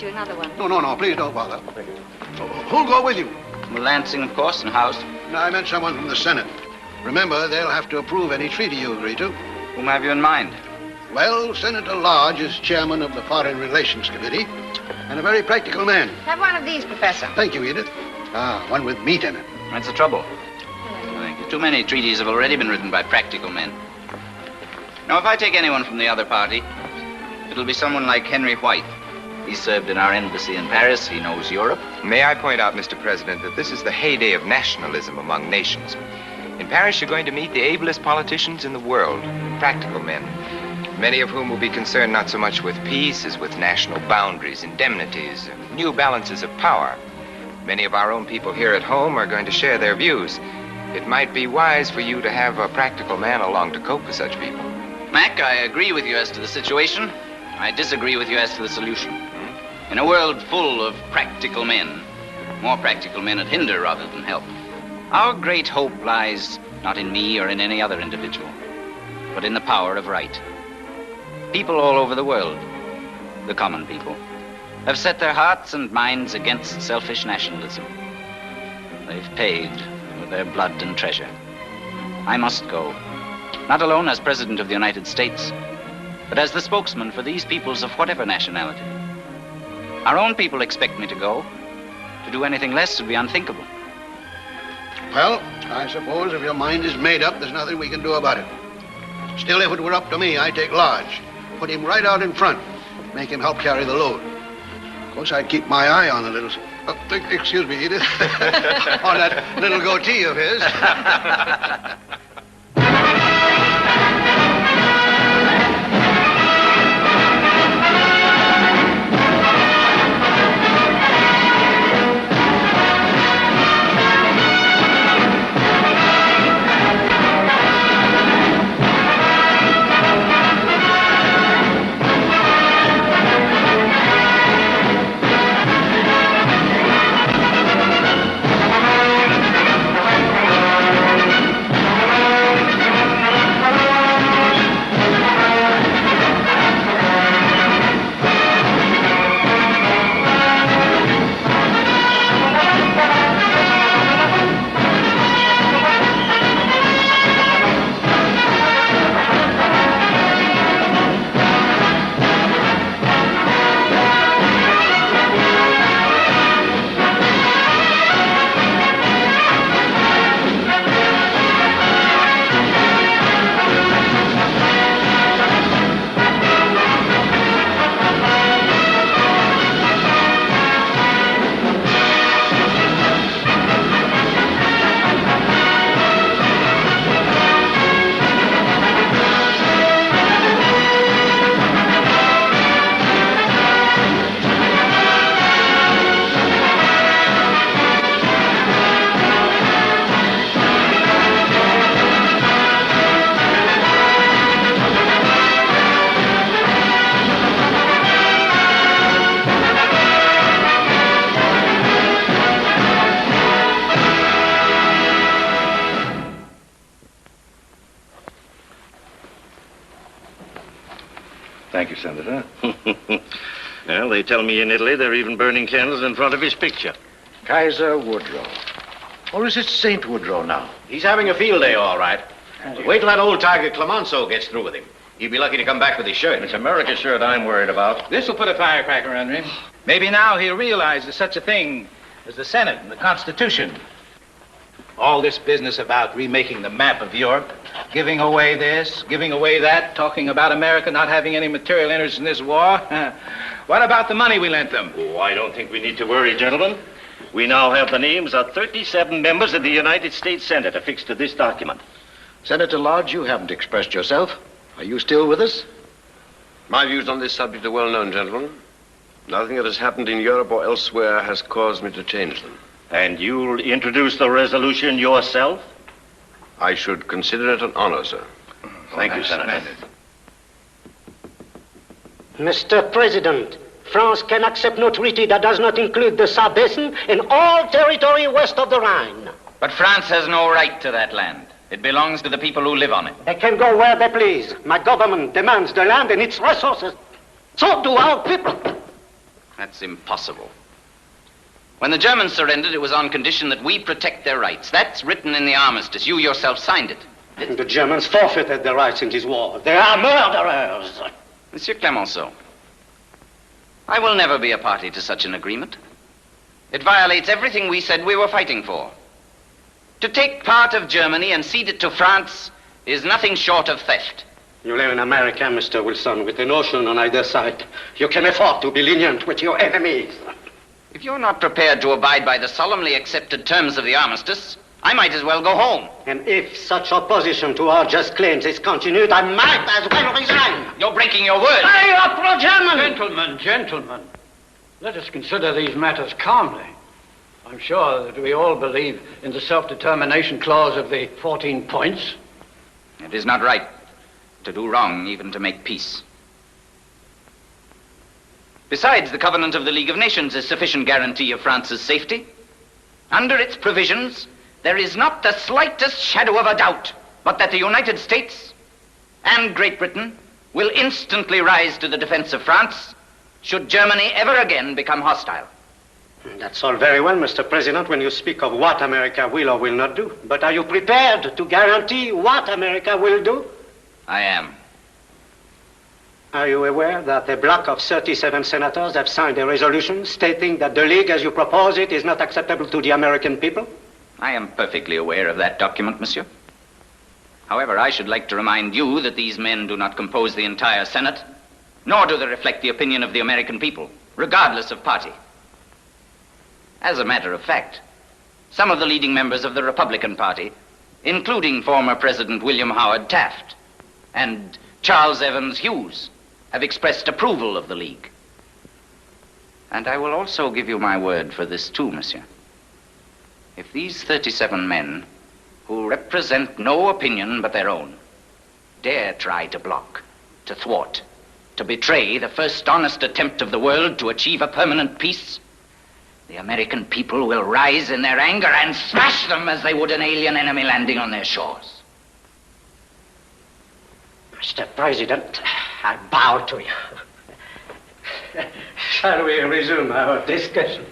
You another one. No, please don't bother. Who'll go with you? Lansing, of course, and House. No, I meant someone from the Senate. Remember, they'll have to approve any treaty you agree to. Whom have you in mind? Well, Senator Lodge is chairman of the Foreign Relations Committee and a very practical man. Have one of these, Professor. Thank you, Edith. One with meat in it. That's the trouble. Thank you. Too many treaties have already been written by practical men. Now, if I take anyone from the other party, it'll be someone like Henry White. He served in our embassy in Paris. He knows Europe. May I point out, Mr. President, that this is the heyday of nationalism among nations. In Paris, you're going to meet the ablest politicians in the world, practical men, many of whom will be concerned not so much with peace as with national boundaries, indemnities, and new balances of power. Many of our own people here at home are going to share their views. It might be wise for you to have a practical man along to cope with such people. Mac, I agree with you as to the situation. I disagree with you as to the solution. In a world full of practical men, more practical men would hinder rather than help. Our great hope lies not in me or in any other individual, but in the power of right. People all over the world, the common people, have set their hearts and minds against selfish nationalism. They've paid with their blood and treasure. I must go, not alone as President of the United States, but as the spokesman for these peoples of whatever nationality. Our own people expect me to go. To do anything less would be unthinkable. Well, I suppose if your mind is made up, there's nothing we can do about it. Still, if it were up to me, I'd take Lodge, put him right out in front, make him help carry the load. Of course, I'd keep my eye on the little... excuse me, Edith. On that little goatee of his. Thank you, Senator. Well, they tell me in Italy they're even burning candles in front of his picture. Kaiser Woodrow. Or is it St. Woodrow now? He's having a field day, all right. Wait till that old tiger Clemenceau gets through with him. He'll be lucky to come back with his shirt. It's America's shirt I'm worried about. This will put a firecracker under him. Maybe now he'll realize there's such a thing as the Senate and the Constitution. All this business about remaking the map of Europe, giving away this, giving away that, talking about America not having any material interest in this war. What about the money we lent them? Oh, I don't think we need to worry, gentlemen. We now have the names of 37 members of the United States Senate affixed to this document. Senator Lodge, you haven't expressed yourself. Are you still with us? My views on this subject are well known, gentlemen. Nothing that has happened in Europe or elsewhere has caused me to change them. And you'll introduce the resolution yourself? I should consider it an honor, sir. Thank you, Senator. Mr. President, France can accept no treaty that does not include the Saar Basin and all territory west of the Rhine. But France has no right to that land. It belongs to the people who live on it. They can go where they please. My government demands the land and its resources. So do our people. That's impossible. When the Germans surrendered, it was on condition that we protect their rights. That's written in the armistice. You yourself signed it. The Germans forfeited their rights in this war. They are murderers. Monsieur Clemenceau, I will never be a party to such an agreement. It violates everything we said we were fighting for. To take part of Germany and cede it to France is nothing short of theft. You live in America, Mr. Wilson, with an ocean on either side. You can afford to be lenient with your enemies. If you're not prepared to abide by the solemnly accepted terms of the armistice, I might as well go home. And if such opposition to our just claims is continued, I might as well resign. You're breaking your word. I are pro-German. Gentlemen, let us consider these matters calmly. I'm sure that we all believe in the self-determination clause of the 14 points. It is not right to do wrong, even to make peace. Besides, the covenant of the League of Nations is sufficient guarantee of France's safety. Under its provisions, there is not the slightest shadow of a doubt but that the United States and Great Britain will instantly rise to the defense of France should Germany ever again become hostile. That's all very well, Mr. President, when you speak of what America will or will not do. But are you prepared to guarantee what America will do? I am. Are you aware that a block of 37 senators have signed a resolution stating that the League, as you propose it, is not acceptable to the American people? I am perfectly aware of that document, monsieur. However, I should like to remind you that these men do not compose the entire Senate, nor do they reflect the opinion of the American people, regardless of party. As a matter of fact, some of the leading members of the Republican Party, including former President William Howard Taft and Charles Evans Hughes, have expressed approval of the League. And I will also give you my word for this too, monsieur. If these 37 men, who represent no opinion but their own, dare try to block, to thwart, to betray the first honest attempt of the world to achieve a permanent peace, the American people will rise in their anger and smash them as they would an alien enemy landing on their shores. Mr. President, I bow to you. Shall we resume our discussion?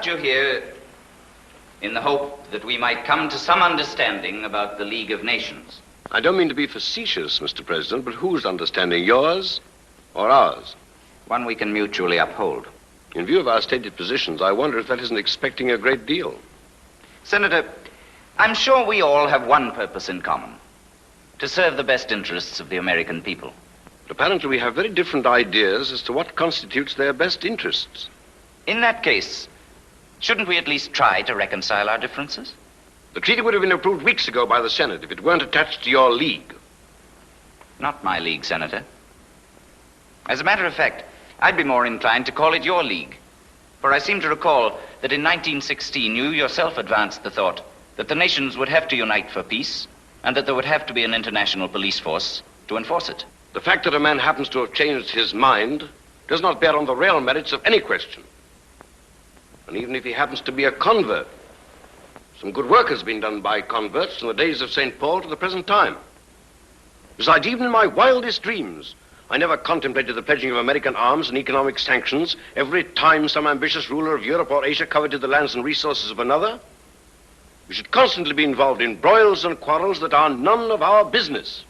You here in the hope that we might come to some understanding about the League of Nations. I don't mean to be facetious, Mr. President, but whose understanding, yours or ours? One we can mutually uphold. In view of our stated positions, I wonder if that isn't expecting a great deal. Senator, I'm sure we all have one purpose in common: to serve the best interests of the American people. But apparently we have very different ideas as to what constitutes their best interests. In that case, shouldn't we at least try to reconcile our differences? The treaty would have been approved weeks ago by the Senate if it weren't attached to your League. Not my league, Senator. As a matter of fact, I'd be more inclined to call it your league. For I seem to recall that in 1916 you yourself advanced the thought that the nations would have to unite for peace and that there would have to be an international police force to enforce it. The fact that a man happens to have changed his mind does not bear on the real merits of any question. And even if he happens to be a convert, some good work has been done by converts from the days of St. Paul to the present time. Besides, even in my wildest dreams, I never contemplated the pledging of American arms and economic sanctions every time some ambitious ruler of Europe or Asia coveted the lands and resources of another. We should constantly be involved in broils and quarrels that are none of our business.